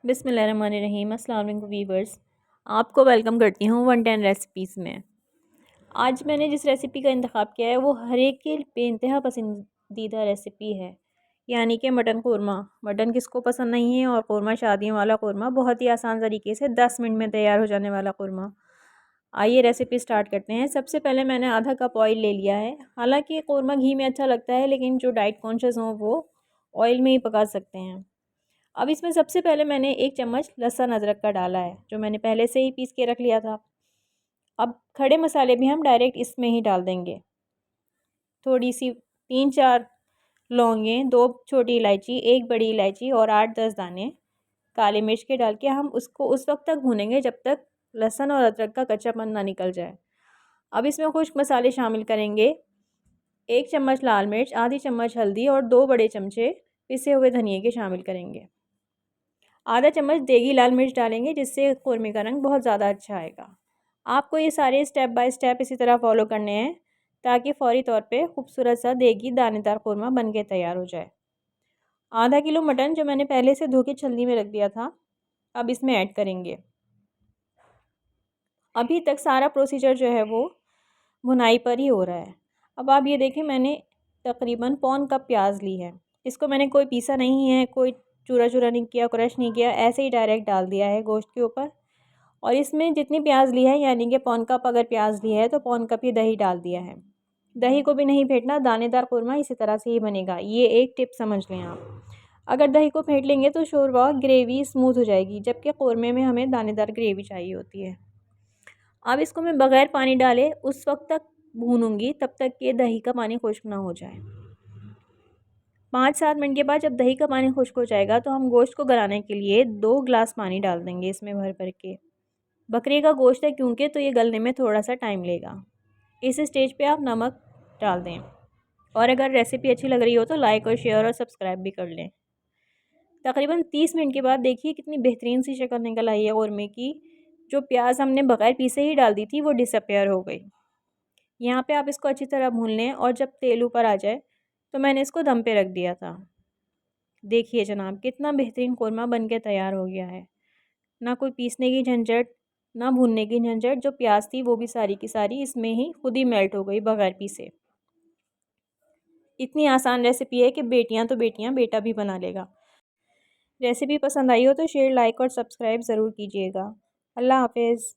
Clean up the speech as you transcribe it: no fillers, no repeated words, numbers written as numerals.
बिस्मिल्लाहिर्रहमानिर्रहीम। अस्सलाम वालेकुम वीवर्स, आपको वेलकम करती हूँ 110 रेसिपीज़ में। आज मैंने जिस रेसिपी का इंतखाब किया है वो हर एक की बेइंतहा पसंदीदा रेसिपी है, यानी कि मटन कौरमा। मटन किसको पसंद नहीं है, और कौरमा शादियों वाला कौरमा बहुत ही आसान तरीके से 10 मिनट में तैयार हो जाने वाला कौरमा। आइए रेसिपी स्टार्ट करते हैं। सबसे पहले मैंने आधा कप ऑयल ले लिया है। हालांकि कौरमा घी में अच्छा लगता है, लेकिन जो डाइट कॉन्शियस हों वो ऑयल में ही पका सकते हैं। अब इसमें सबसे पहले मैंने 1 चम्मच लहसुन अदरक का डाला है, जो मैंने पहले से ही पीस के रख लिया था। अब खड़े मसाले भी हम डायरेक्ट इसमें ही डाल देंगे। थोड़ी सी 3-4 लौंगें, 2 छोटी इलायची, 1 बड़ी इलायची और 8-10 दाने काली मिर्च के डाल के हम उसको उस वक्त तक भूनेंगे जब तक लहसुन और अदरक का कच्चापन ना निकल जाए। अब इसमें खुश्क मसाले शामिल करेंगे। 1 चम्मच लाल मिर्च, आधी चम्मच हल्दी और 2 बड़े चमचे पिसे हुए धनिए के शामिल करेंगे। आधा चम्मच देगी लाल मिर्च डालेंगे, जिससे कौरमे का रंग बहुत ज़्यादा अच्छा आएगा। आपको ये सारे स्टेप बाय स्टेप इसी तरह फॉलो करने हैं, ताकि फ़ौरी तौर पे खूबसूरत सा देगी दानेदार कौरमा बन के तैयार हो जाए। आधा किलो मटन जो मैंने पहले से धो के छलनी में रख दिया था, अब इसमें ऐड करेंगे। अभी तक सारा प्रोसीजर जो है वो भुनाई पर ही हो रहा है। अब आप ये देखें, मैंने तकरीबन पौन कप प्याज ली है। इसको मैंने कोई पीसा नहीं है, कोई चूरा चूरा नहीं किया, क्रश नहीं किया, ऐसे ही डायरेक्ट डाल दिया है गोश्त के ऊपर। और इसमें जितनी प्याज ली है, यानी कि पौन कप अगर प्याज ली है तो पौन कप ही दही डाल दिया है। दही को भी नहीं फेंटना, दानेदार कौरमा इसी तरह से ही बनेगा। ये एक टिप समझ लें आप। अगर दही को फेंट लेंगे तो शोरबा ग्रेवी स्मूथ हो जाएगी, जबकि कौरमे में हमें दानेदार ग्रेवी चाहिए होती है। अब इसको मैं बग़ैर पानी डाले उस वक्त तक भूनूंगी तब तक कि दही का पानी खुश्क ना हो जाए। 5-7 मिनट के बाद जब दही का पानी खुश्क हो जाएगा तो हम गोश्त को गलाने के लिए 2 गिलास पानी डाल देंगे इसमें भर भर के। बकरे का गोश्त है क्योंकि, तो ये गलने में थोड़ा सा टाइम लेगा। इस स्टेज पे आप नमक डाल दें, और अगर रेसिपी अच्छी लग रही हो तो लाइक और शेयर और सब्सक्राइब भी कर लें। तकरीबन 30 मिनट के बाद देखिए कितनी बेहतरीन सी शक्ल निकल आई है कौरमे की। जो प्याज हमने बग़ैर पीसे ही डाल दी थी वो डिसअपेयर हो गई। यहाँ पे आप इसको अच्छी तरह भून लें, और जब तेल ऊपर आ जाए तो मैंने इसको दम पे रख दिया था। देखिए जनाब, कितना बेहतरीन कौरमा बन के तैयार हो गया है। ना कोई पीसने की झंझट, ना भूनने की झंझट। जो प्याज थी वो भी सारी की सारी इसमें ही खुद ही मेल्ट हो गई बग़ैर पीसे। इतनी आसान रेसिपी है कि बेटियां तो बेटियां, बेटा भी बना लेगा। रेसिपी पसंद आई हो तो शेयर, लाइक और सब्सक्राइब ज़रूर कीजिएगा। अल्लाह हाफिज़।